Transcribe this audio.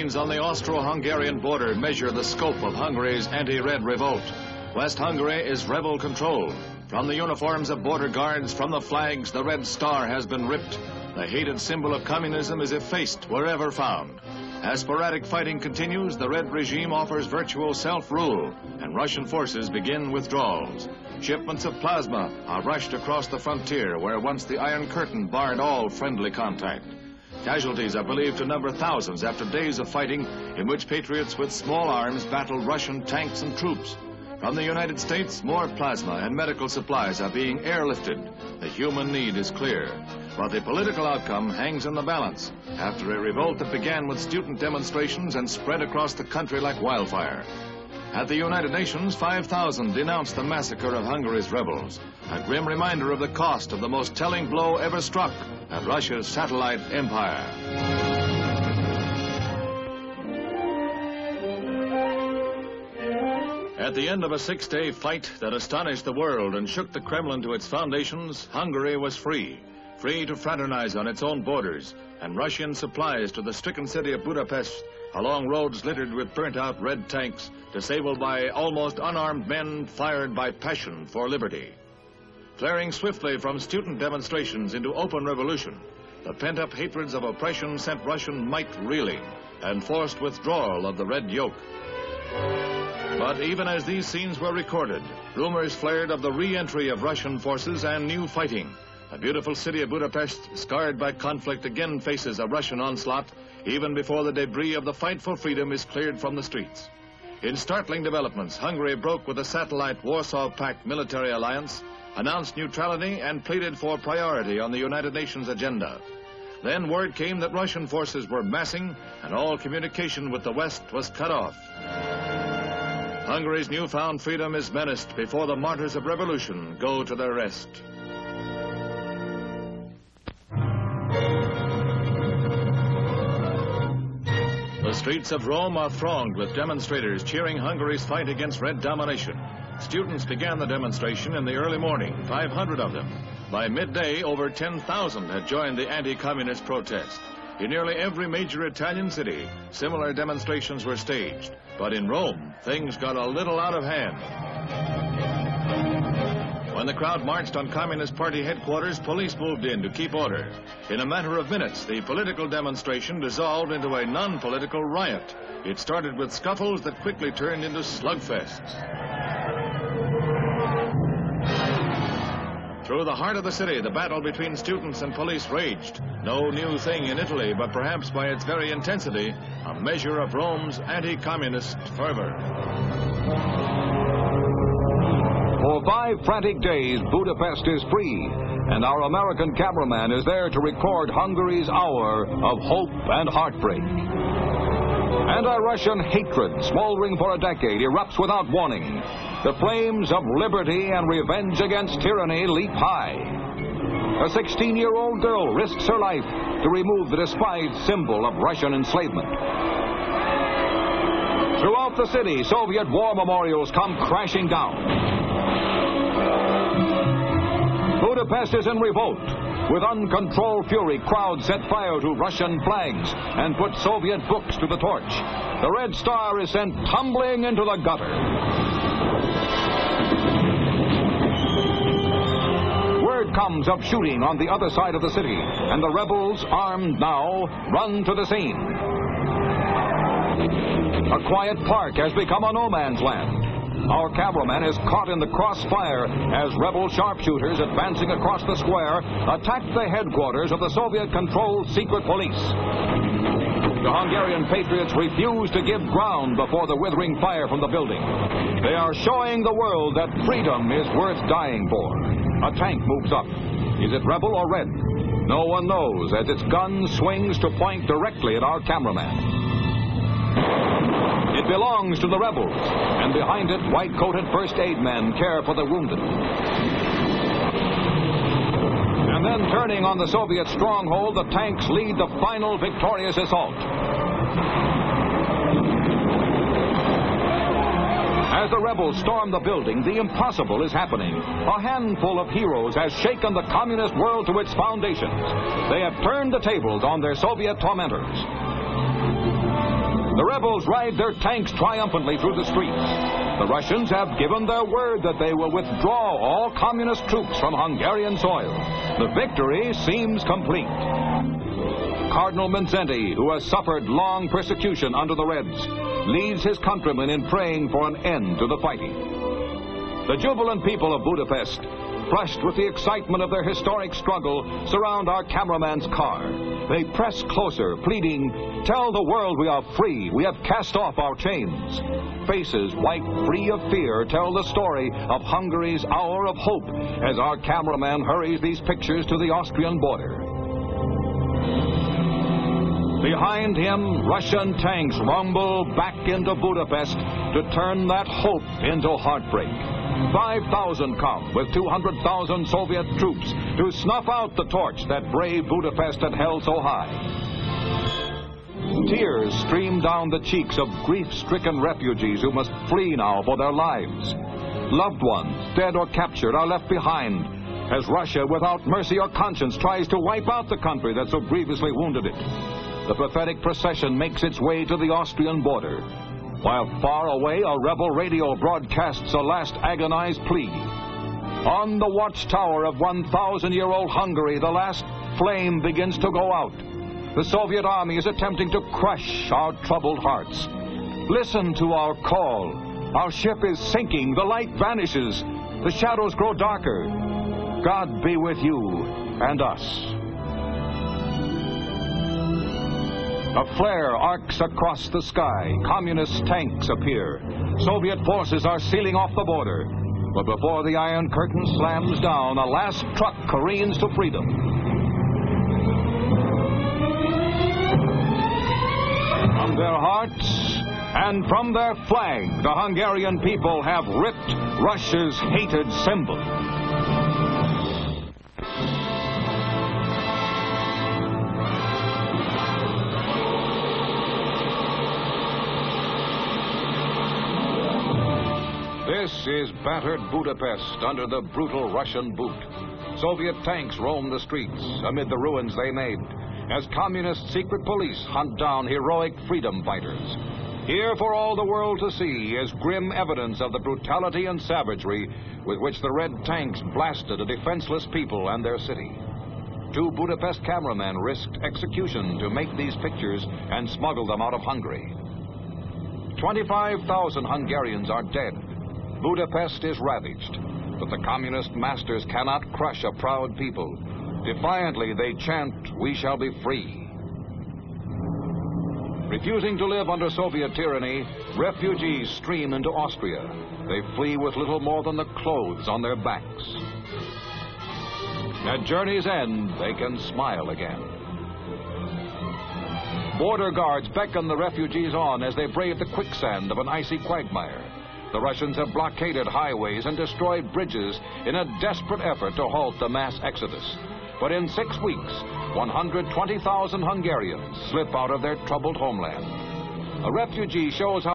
lines on the Austro-Hungarian border measure the scope of Hungary's anti-red revolt. West Hungary is rebel-controlled. From the uniforms of border guards, from the flags, the red star has been ripped. The hated symbol of communism is effaced wherever found. As sporadic fighting continues, the red regime offers virtual self-rule, and Russian forces begin withdrawals. Shipments of plasma are rushed across the frontier, where once the Iron Curtain barred all friendly contact. Casualties are believed to number thousands after days of fighting in which patriots with small arms battled Russian tanks and troops. From the United States, more plasma and medical supplies are being airlifted. The human need is clear, but the political outcome hangs in the balance after a revolt that began with student demonstrations and spread across the country like wildfire. At the United Nations, 5,000 denounced the massacre of Hungary's rebels, a grim reminder of the cost of the most telling blow ever struck at Russia's satellite empire. At the end of a 6-day fight that astonished the world and shook the Kremlin to its foundations, Hungary was free to fraternize on its own borders, and rush in supplies to the stricken city of Budapest along roads littered with burnt-out red tanks, disabled by almost unarmed men fired by passion for liberty. Flaring swiftly from student demonstrations into open revolution, the pent-up hatreds of oppression sent Russian might reeling and forced withdrawal of the red yoke. But even as these scenes were recorded, rumors flared of the re-entry of Russian forces and new fighting. The beautiful city of Budapest, scarred by conflict, again faces a Russian onslaught, even before the debris of the fight for freedom is cleared from the streets. In startling developments, Hungary broke with the satellite Warsaw Pact military alliance, announced neutrality, and pleaded for priority on the United Nations agenda. Then word came that Russian forces were massing, and all communication with the West was cut off. Hungary's newfound freedom is menaced before the martyrs of revolution go to their rest. The streets of Rome are thronged with demonstrators cheering Hungary's fight against red domination. Students began the demonstration in the early morning, 500 of them. By midday, over 10,000 had joined the anti-communist protest. In nearly every major Italian city, similar demonstrations were staged. But in Rome, things got a little out of hand. When the crowd marched on Communist Party headquarters, police moved in to keep order. In a matter of minutes, the political demonstration dissolved into a non-political riot. It started with scuffles that quickly turned into slugfests. Through the heart of the city, the battle between students and police raged. No new thing in Italy, but perhaps by its very intensity, a measure of Rome's anti-communist fervor. For 5 frantic days, Budapest is free, and our American cameraman is there to record Hungary's hour of hope and heartbreak. Anti-Russian hatred, smoldering for a decade, erupts without warning. The flames of liberty and revenge against tyranny leap high. A 16-year-old girl risks her life to remove the despised symbol of Russian enslavement. Throughout the city, Soviet war memorials come crashing down. Budapest is in revolt. With uncontrolled fury, crowds set fire to Russian flags and put Soviet books to the torch. The Red Star is sent tumbling into the gutter. Word comes of shooting on the other side of the city, and the rebels, armed now, run to the scene. A quiet park has become a no-man's land. Our cameraman is caught in the crossfire as rebel sharpshooters advancing across the square attack the headquarters of the Soviet-controlled secret police. The Hungarian patriots refuse to give ground before the withering fire from the building. They are showing the world that freedom is worth dying for. A tank moves up. Is it rebel or red? No one knows as its gun swings to point directly at our cameraman. It belongs to the rebels, and behind it, white-coated first aid men care for the wounded. And then, turning on the Soviet stronghold, the tanks lead the final victorious assault. As the rebels storm the building, the impossible is happening. A handful of heroes has shaken the communist world to its foundations. They have turned the tables on their Soviet tormentors. The rebels ride their tanks triumphantly through the streets. The Russians have given their word that they will withdraw all communist troops from Hungarian soil. The victory seems complete. Cardinal Mindszenty, who has suffered long persecution under the Reds, leads his countrymen in praying for an end to the fighting. The jubilant people of Budapest, flushed with the excitement of their historic struggle, surround our cameraman's car. They press closer, pleading, "Tell the world we are free. We have cast off our chains." Faces white, free of fear, tell the story of Hungary's hour of hope as our cameraman hurries these pictures to the Austrian border. Behind him, Russian tanks rumble back into Budapest to turn that hope into heartbreak. 5,000 come with 200,000 Soviet troops to snuff out the torch that brave Budapest had held so high. Tears stream down the cheeks of grief-stricken refugees who must flee now for their lives. Loved ones, dead or captured, are left behind as Russia, without mercy or conscience, tries to wipe out the country that so grievously wounded it. The pathetic procession makes its way to the Austrian border, while far away a rebel radio broadcasts a last agonized plea. On the watchtower of 1,000-year-old Hungary, the last flame begins to go out. The Soviet army is attempting to crush our troubled hearts. Listen to our call. Our ship is sinking. The light vanishes. The shadows grow darker. God be with you and us. A flare arcs across the sky. Communist tanks appear. Soviet forces are sealing off the border. But before the Iron Curtain slams down, a last truck careens to freedom. From their hearts and from their flag, the Hungarian people have ripped Russia's hated symbol. This is battered Budapest under the brutal Russian boot. Soviet tanks roam the streets amid the ruins they made, as communist secret police hunt down heroic freedom fighters. Here for all the world to see is grim evidence of the brutality and savagery with which the red tanks blasted a defenseless people and their city. 2 Budapest cameramen risked execution to make these pictures and smuggle them out of Hungary. 25,000 Hungarians are dead. Budapest is ravaged, but the communist masters cannot crush a proud people. Defiantly, they chant, "We shall be free." Refusing to live under Soviet tyranny, refugees stream into Austria. They flee with little more than the clothes on their backs. At journey's end, they can smile again. Border guards beckon the refugees on as they brave the quicksand of an icy quagmire. The Russians have blockaded highways and destroyed bridges in a desperate effort to halt the mass exodus. But in 6 weeks, 120,000 Hungarians slip out of their troubled homeland. A refugee shows how